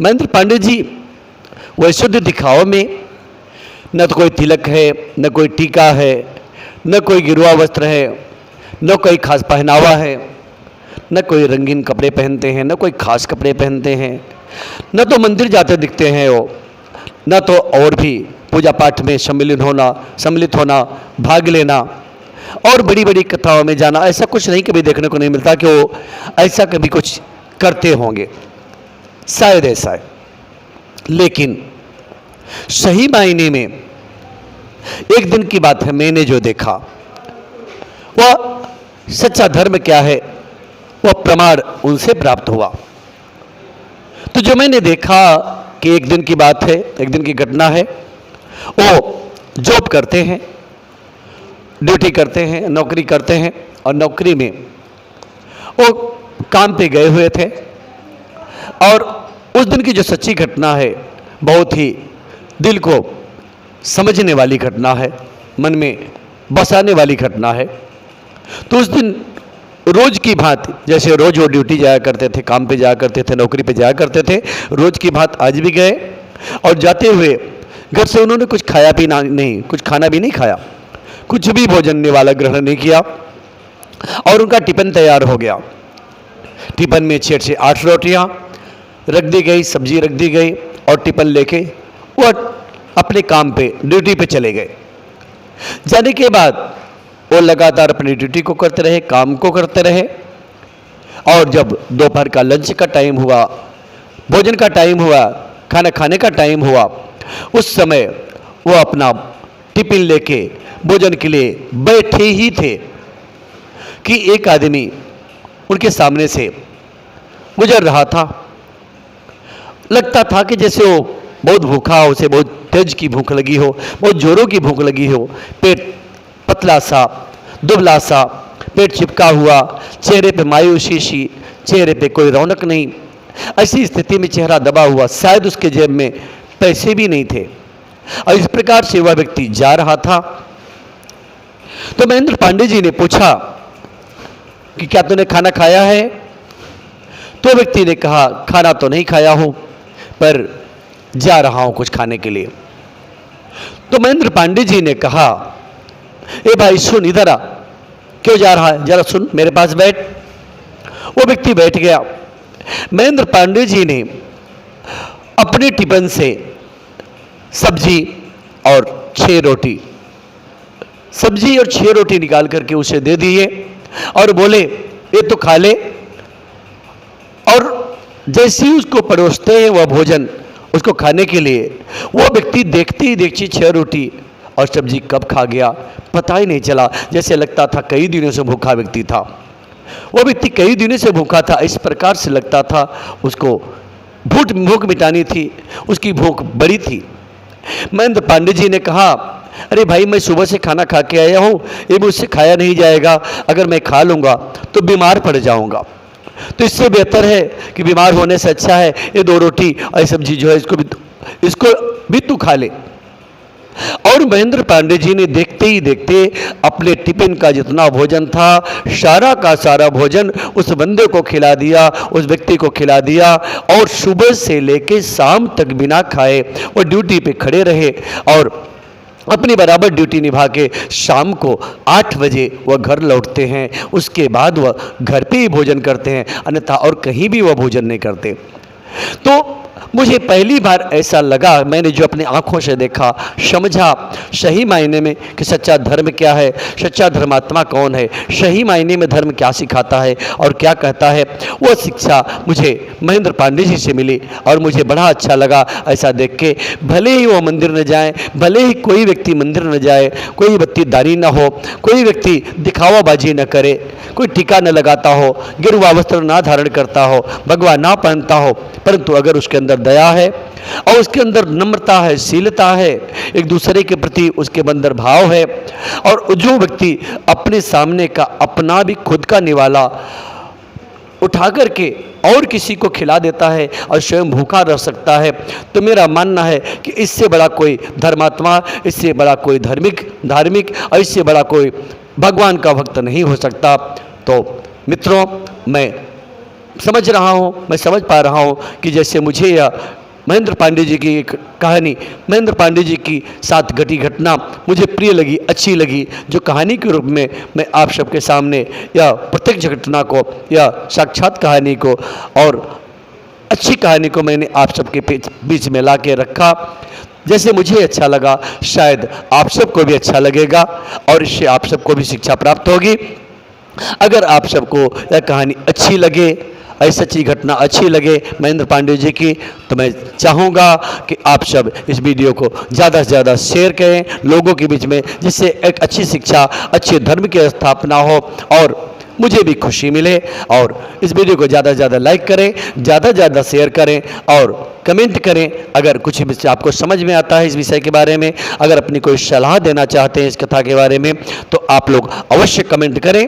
महेंद्र पांडे जी वैशुद्ध दिखावा में न तो कोई तिलक है, न कोई टीका है, न कोई गिरुआ वस्त्र है, न कोई खास पहनावा है, न कोई रंगीन कपड़े पहनते हैं, न कोई खास कपड़े पहनते हैं, न तो मंदिर जाते दिखते हैं वो, न तो और भी पूजा पाठ में सम्मिलित होना, भाग लेना और बड़ी बड़ी कथाओं में जाना, ऐसा कुछ नहीं कभी देखने को नहीं मिलता कि वो ऐसा कभी कुछ करते होंगे। शायद ऐसा है, लेकिन सही मायने में एक दिन की बात है, मैंने जो देखा वह सच्चा धर्म क्या है वह प्रमाण उनसे प्राप्त हुआ। तो जो मैंने देखा कि एक दिन की बात है, एक दिन की घटना है, वो जॉब करते हैं, ड्यूटी करते हैं, नौकरी करते हैं और नौकरी में वो काम पे गए हुए थे और उस दिन की जो सच्ची घटना है बहुत ही दिल को समझने वाली घटना है, मन में बसाने वाली घटना है। तो उस दिन रोज की भांति, जैसे रोज वो ड्यूटी जाया करते थे, काम पे जाया करते थे, नौकरी पे जाया करते थे, रोज की भांति आज भी गए और जाते हुए घर से उन्होंने कुछ खाया पीना नहीं, कुछ खाना भी नहीं खाया, कुछ भी भोजन वाला ग्रहण नहीं किया और उनका टिफिन तैयार हो गया। टिफिन में 6 से 8 रोटियां रख दी गई, सब्जी रख दी गई और टिफिन लेके वो अपने काम पे, ड्यूटी पे चले गए। जाने के बाद वो लगातार अपनी ड्यूटी को करते रहे, काम को करते रहे और जब दोपहर का लंच का टाइम हुआ, भोजन का टाइम हुआ, खाना खाने का टाइम हुआ, उस समय वो अपना टिफिन लेके भोजन के लिए बैठे ही थे कि एक आदमी उनके सामने से गुजर रहा था। लगता था कि जैसे वो बहुत भूखा हो, उसे बहुत तेज की भूख लगी हो, बहुत जोरों की भूख लगी हो, पेट पतला सा, दुबला सा, पेट चिपका हुआ, चेहरे पे मायूसी सी, चेहरे पे कोई रौनक नहीं, ऐसी स्थिति में चेहरा दबा हुआ, शायद उसके जेब में पैसे भी नहीं थे और इस प्रकार से वह व्यक्ति जा रहा था। तो महेंद्र पांडे जी ने पूछा कि क्या तूने खाना खाया है? तो व्यक्ति ने कहा खाना तो नहीं खाया हूं पर जा रहा हूं कुछ खाने के लिए। तो महेंद्र पांडे जी ने कहा ए भाई सुन, इधर आ, क्यों जा रहा है, जरा सुन, मेरे पास बैठ। वो व्यक्ति बैठ गया। महेंद्र पांडे जी ने अपने टिफिन से सब्जी और 6 रोटी, सब्जी और 6 रोटी निकाल करके उसे दे दिए और बोले ये तो खा ले। और जैसे ही उसको परोसते हैं वह भोजन उसको खाने के लिए, वो व्यक्ति देखते ही देखते 6 रोटी और सब्जी कब खा गया पता ही नहीं चला। जैसे लगता था कई दिनों से भूखा व्यक्ति था, वो व्यक्ति कई दिनों से भूखा था, इस प्रकार से लगता था उसको भूख मिटानी थी, उसकी भूख बड़ी थी। महेंद्र पांडे जी ने कहा अरे भाई मैं सुबह से खाना खा के आया हूँ, ये मुझसे खाया नहीं जाएगा, अगर मैं खा लूँगा तो बीमार पड़ जाऊँगा, तो इससे बेहतर है कि बीमार होने से अच्छा है ये 2 रोटी और सब्जी जो है इसको भी तू खा ले। और महेंद्र पांडे जी ने देखते ही देखते अपने टिफिन का जितना भोजन था सारा का सारा भोजन उस बंदे को खिला दिया, उस व्यक्ति को खिला दिया और सुबह से लेके शाम तक बिना खाए वो ड्यूटी पे खड़े रहे और अपनी बराबर ड्यूटी निभा के शाम को 8 बजे वह घर लौटते हैं। उसके बाद वह घर पे ही भोजन करते हैं, अन्यथा और कहीं भी वह भोजन नहीं करते। तो मुझे पहली बार ऐसा लगा, मैंने जो अपनी आंखों से देखा, समझा सही मायने में कि सच्चा धर्म क्या है, सच्चा धर्मात्मा कौन है, सही मायने में धर्म क्या सिखाता है और क्या कहता है, वो शिक्षा मुझे महेंद्र पांडे जी से मिली और मुझे बड़ा अच्छा लगा ऐसा देख के। भले ही वो मंदिर न जाए, भले ही कोई व्यक्ति मंदिर न जाए, कोई व्यक्ति दानी न हो, कोई व्यक्ति दिखावाबाजी न करे, कोई टीका न लगाता हो, गिरुआ वस्त्र ना धारण करता हो, भगवा ना पहनता हो, परंतु अगर उसके अंदर दया है और उसके अंदर नम्रता है, शीलता है, एक दूसरे के प्रति उसके अंदर भाव है और जो व्यक्ति अपने सामने का अपना भी खुद का निवाला उठा करके और किसी को खिला देता है और स्वयं भूखा रह सकता है, तो मेरा मानना है कि इससे बड़ा कोई धर्मात्मा, इससे बड़ा कोई धार्मिक और इससे बड़ा कोई भगवान का भक्त नहीं हो सकता। तो मित्रों, मैं समझ रहा हूँ, मैं समझ पा रहा हूँ कि जैसे मुझे यह महेंद्र पांडे जी की एक कहानी, महेंद्र पांडे जी की साथ घटी घटना मुझे प्रिय लगी, अच्छी लगी, जो कहानी के रूप में मैं आप सबके सामने या प्रत्यक्ष घटना को या साक्षात कहानी को और अच्छी कहानी को मैंने आप सबके बीच में ला के रखा। जैसे मुझे अच्छा लगा शायद आप सबको भी अच्छा लगेगा और इससे आप सबको भी शिक्षा प्राप्त होगी। अगर आप सबको यह कहानी अच्छी लगे, ऐसी सच्ची घटना अच्छी लगे महेंद्र पांडे जी की, तो मैं चाहूँगा कि आप सब इस वीडियो को ज़्यादा से ज़्यादा शेयर करें लोगों के बीच में, जिससे एक अच्छी शिक्षा, अच्छे धर्म की स्थापना हो और मुझे भी खुशी मिले। और इस वीडियो को ज़्यादा से ज़्यादा लाइक करें, ज़्यादा से ज़्यादा शेयर करें और कमेंट करें। अगर कुछ भी आपको समझ में आता है इस विषय के बारे में, अगर अपनी कोई सलाह देना चाहते हैं इस कथा के बारे में, तो आप लोग अवश्य कमेंट करें।